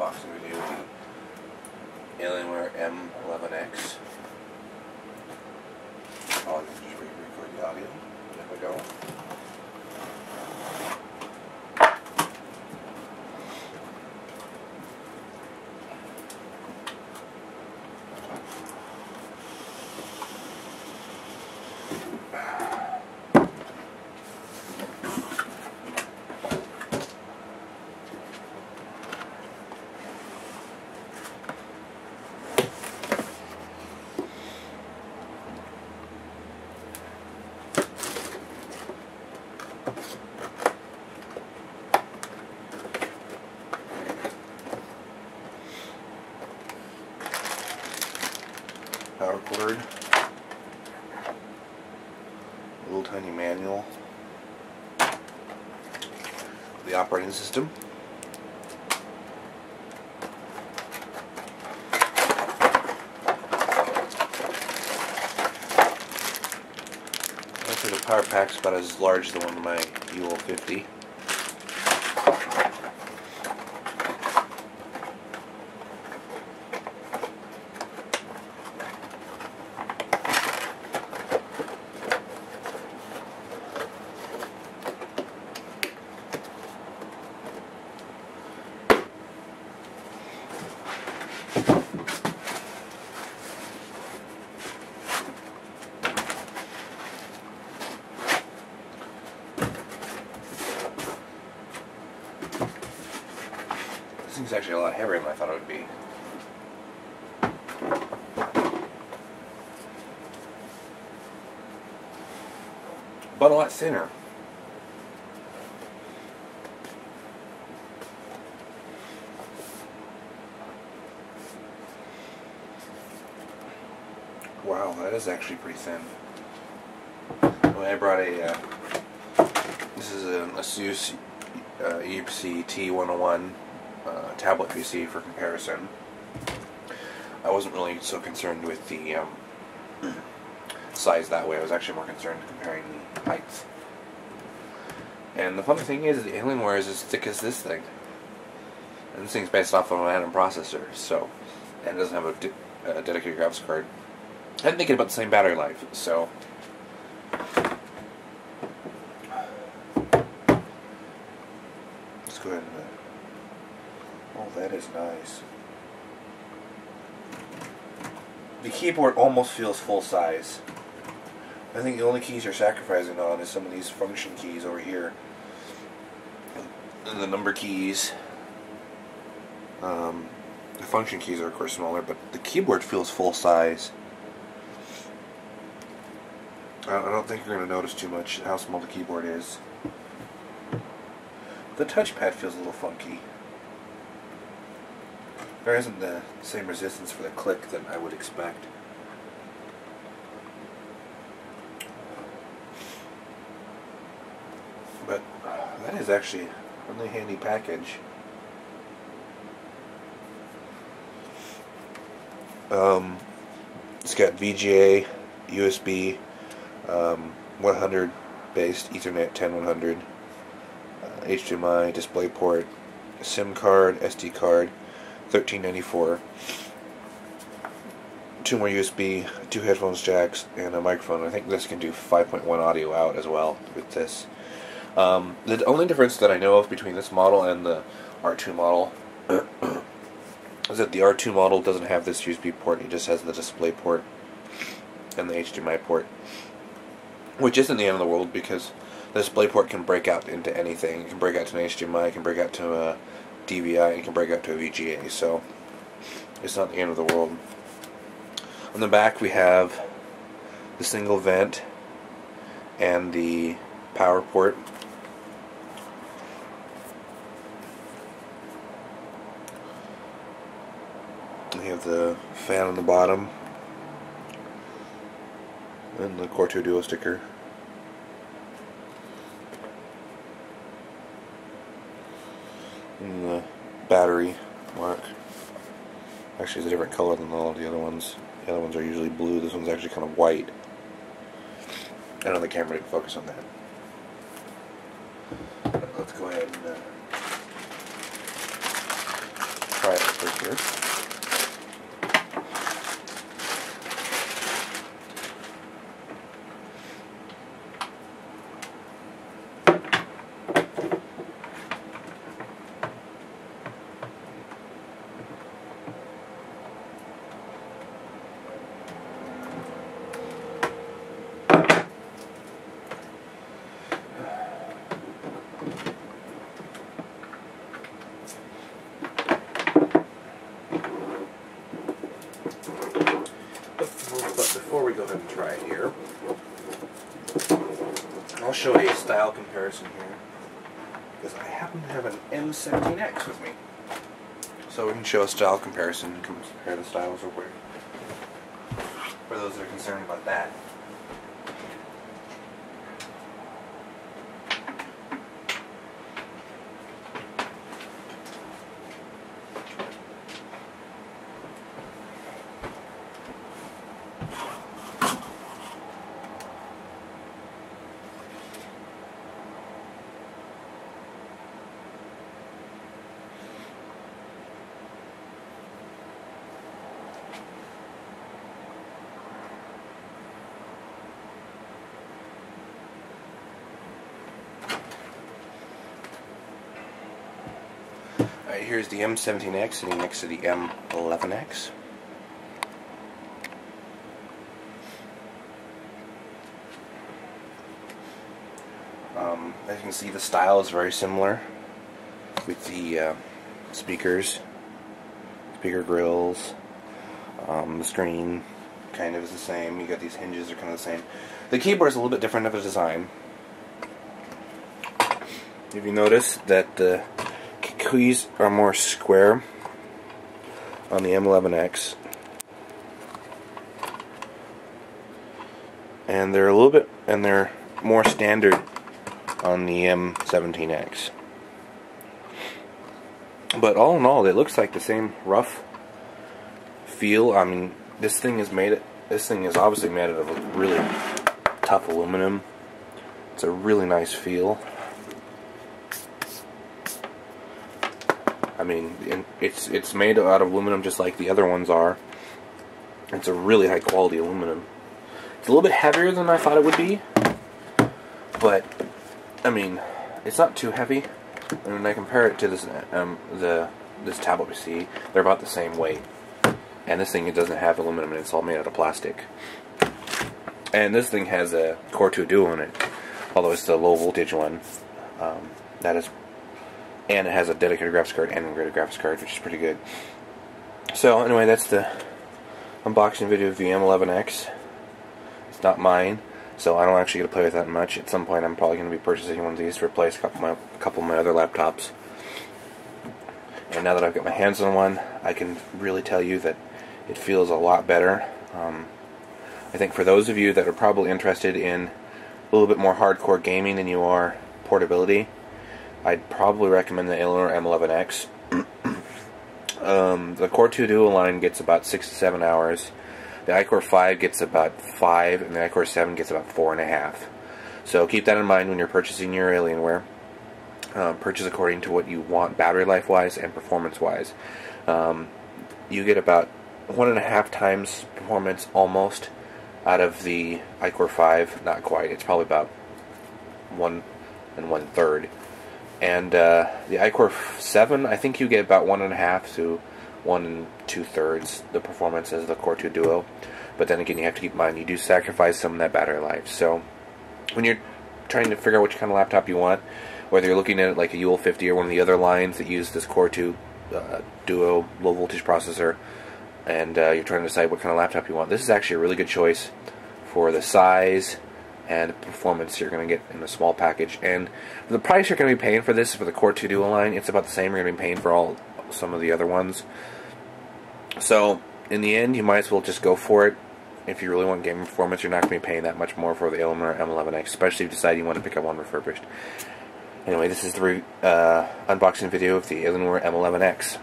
unboxing video of the Alienware M11x. I'll just record the audio. There we go. Power cord, little tiny manual, the operating system, actually the power pack's about as large as the one in my UL50. This thing's actually a lot heavier than I thought it would be. But a lot thinner. Wow, that is actually pretty thin. When I brought a, this is an Asus EPC T101 tablet PC for comparison. I wasn't really so concerned with the size that way. I was actually more concerned comparing the heights. And the funny thing is, the Alienware is as thick as this thing. And this thing's based off of an Atom processor, so, and it doesn't have a dedicated graphics card. I'm thinking about the same battery life, so. Let's go ahead and. Oh, that is nice. The keyboard almost feels full size. I think the only keys you're sacrificing on is some of these function keys over here. And the number keys. The function keys are of course smaller, but the keyboard feels full size. I don't think you're going to notice too much how small the keyboard is. The touchpad feels a little funky. There isn't the same resistance for the click that I would expect. But that is actually a really handy package. It's got VGA, USB, 100 based Ethernet 10100, HDMI, DisplayPort, SIM card, SD card, 1394, 2 more USB, 2 headphones jacks, and a microphone. I think this can do 5.1 audio out as well with this. The only difference that I know of between this model and the R2 model is that the R2 model doesn't have this USB port, it just has the display port and the HDMI port, which isn't the end of the world because the display port can break out into anything. It can break out to an HDMI, it can break out to a DVI, it can break out to a VGA, so it's not the end of the world. On the back we have the single vent and the power port. We have the fan on the bottom and the Core 2 Duo sticker. And the battery mark. Actually, it's a different color than all the other ones. The other ones are usually blue. This one's actually kind of white. I know the camera didn't focus on that. Let's go ahead and try it first here. Before we go ahead and try it here, I'll show a style comparison here, because I happen to have an M17x with me. So we can show a style comparison and compare the styles real quick, for those that are concerned about that. Alright, here's the M17X sitting next to the M11X. As you can see, the style is very similar with the speakers, speaker grills. The screen kind of is the same. You got these hinges are kind of the same. The keyboard is a little bit different of a design. If you notice that the keys are more square on the M11X, and they're more standard on the M17X. But all in all, it looks like the same rough feel. I mean, this thing is obviously made out of really tough aluminum. It's a really nice feel. I mean, it's made out of aluminum just like the other ones are. It's a really high quality aluminum. It's a little bit heavier than I thought it would be, but I mean, it's not too heavy. And when I compare it to this this tablet we see, they're about the same weight. And this thing, it doesn't have aluminum, and it's all made out of plastic. And this thing has a Core 2 Duo in it, although it's the low voltage one. And it has a dedicated graphics card and an integrated graphics card, which is pretty good. So anyway, that's the unboxing video of the M11X. It's not mine, so I don't actually get to play with that much. At some point, I'm probably going to be purchasing one of these to replace a couple of my other laptops. And now that I've got my hands on one, I can really tell you that it feels a lot better. I think for those of you that are probably interested in a little bit more hardcore gaming than you are portability, I'd probably recommend the Alienware M11x. The Core 2 Duo line gets about 6 to 7 hours. The iCore 5 gets about 5, and the iCore 7 gets about 4.5. So keep that in mind when you're purchasing your Alienware. Purchase according to what you want, battery life-wise and performance-wise. You get about 1.5 times performance almost out of the iCore 5. Not quite. It's probably about 1 1/3. And the iCore 7, I think you get about 1.5 to 1 2/3 the performance as the Core 2 Duo. But then again, you have to keep in mind, you do sacrifice some of that battery life. So when you're trying to figure out which kind of laptop you want, whether you're looking at it like a UL50 or one of the other lines that use this Core 2 Duo low voltage processor, and you're trying to decide what kind of laptop you want, this is actually a really good choice for the size and performance you're going to get in a small package. And for the price you're going to be paying for this, for the Core 2 Duo line, it's about the same you're going to be paying for some of the other ones. So in the end, you might as well just go for it. If you really want gaming performance, you're not going to be paying that much more for the Alienware M11x, especially if you decide you want to pick up one refurbished. Anyway, this is the unboxing video of the Alienware M11x.